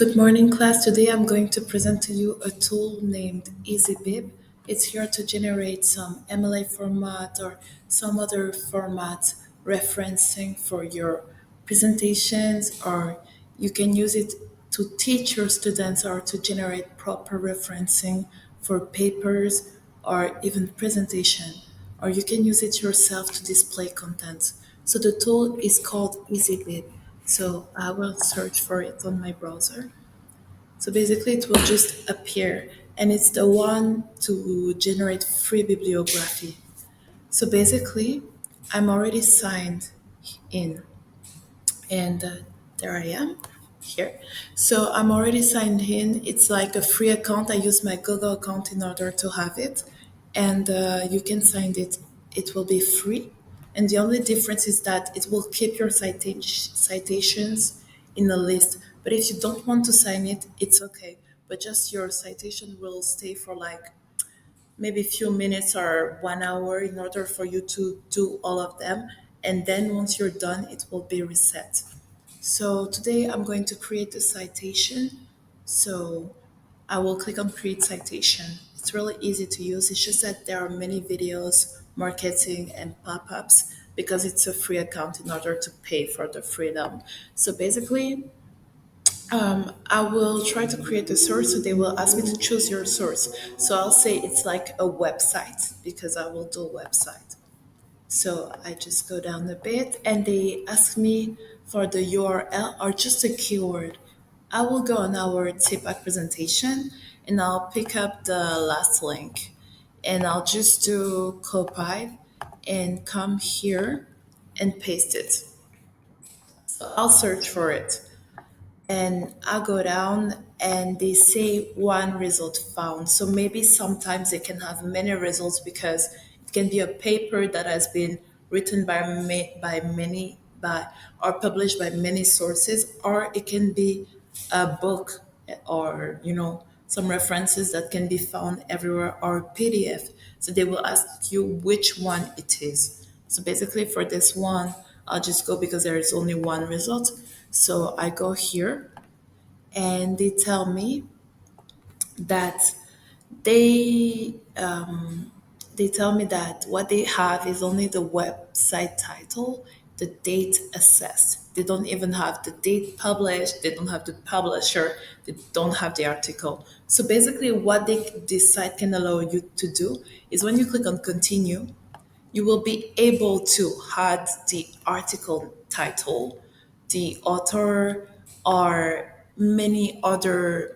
Good morning, class. Today I'm going to present to you a tool named EasyBib. It's here to generate some MLA format or some other format referencing for your presentations, or you can use it to teach your students or to generate proper referencing for papers or even presentation, or you can use it yourself to display content. So the tool is called EasyBib. So I will search for it on my browser. So basically, it will just appear, and it's the one to generate free bibliography. So basically, I'm already signed in, and there I am here. So I'm already signed in. It's like a free account. I use my Google account in order to have it, and you can sign it. It will be free, and the only difference is that it will keep your citations in a list. But if you don't want to sign it, it's okay. But just your citation will stay for like maybe a few minutes or 1 hour in order for you to do all of them. And then once you're done, it will be reset. So today I'm going to create a citation. So I will click on create citation. It's really easy to use. It's just that there are many videos, marketing, and pop-ups because it's a free account in order to pay for the freedom. So basically, I will try to create a source. So they will ask me to choose your source. So I'll say it's like a website because I will do a website. So I just go down a bit and they ask me for the URL or just a keyword. I will go on our TPAC presentation and I'll pick up the last link and I'll just do copy and come here and paste it. So I'll search for it and I'll go down and they say one result found. So maybe sometimes they can have many results because it can be a paper that has been written by many by or published by many sources, or it can be a book or some references that can be found everywhere or PDF. So they will ask you which one it is. So basically for this one, I'll just go because there is only one result. So I go here and they tell me that they they tell me that what they have is only the website title, the date assessed. They don't even have the date published, they don't have the publisher, they don't have the article. So basically what this site can allow you to do is when you click on continue, you will be able to add the article title, the author, or many other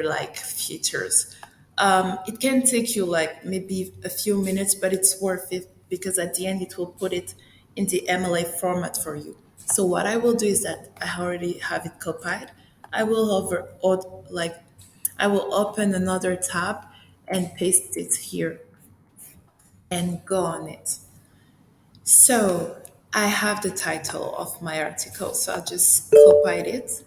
like features. It can take you like maybe a few minutes, but it's worth it because at the end it will put it in the MLA format for you. So what I will do is that I already have it copied. I will like I will open another tab and paste it here and go on it. So I have the title of my article, so I'll just copy it.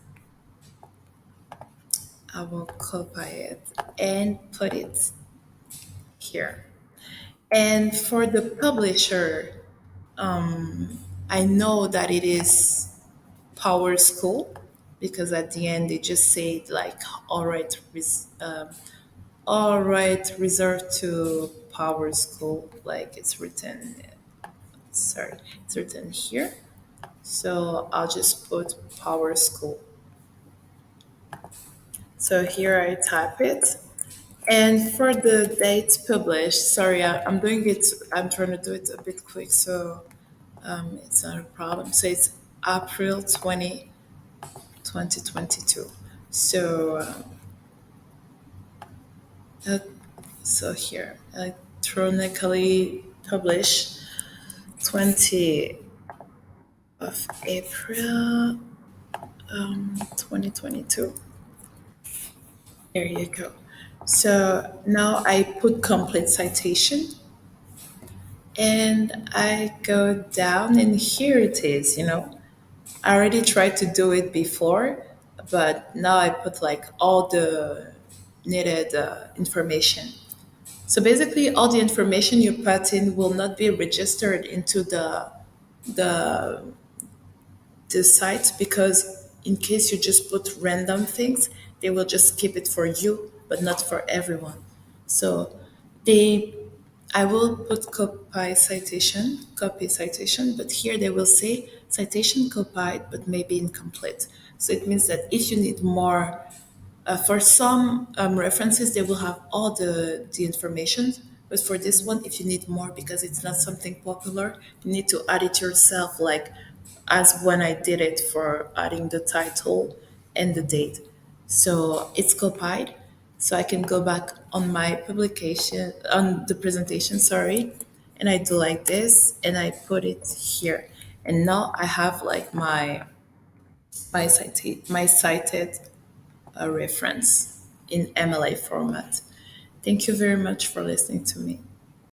I will copy it and put it here. And for the publisher, I know that it is Power School because at the end they just say like all right reserved to Power School, like it's written. Sorry, it's written here. So I'll just put Power School. So here I type it. And for the date published, sorry, I'm doing it, I'm trying to do it a bit quick, so it's not a problem. So it's April 2022. So, uh, so here, electronically published 20 of April 2022. There you go. So now I put complete citation and I go down and here it is. I already tried to do it before, but now I put like all the needed information. So basically all the information you put in will not be registered into the the site because in case you just put random things, they will just keep it for you, but not for everyone. So they, I will put copy citation, but here they will say citation copied, but maybe incomplete. So it means that if you need more, for some references, they will have all the information. But for this one, if you need more because it's not something popular, you need to add it yourself, like as when I did it for adding the title and the date. So it's copied. So I can go back on my publication, on the presentation, sorry, and I do like this and I put it here. And now I have like my cited a reference in MLA format. Thank you very much for listening to me.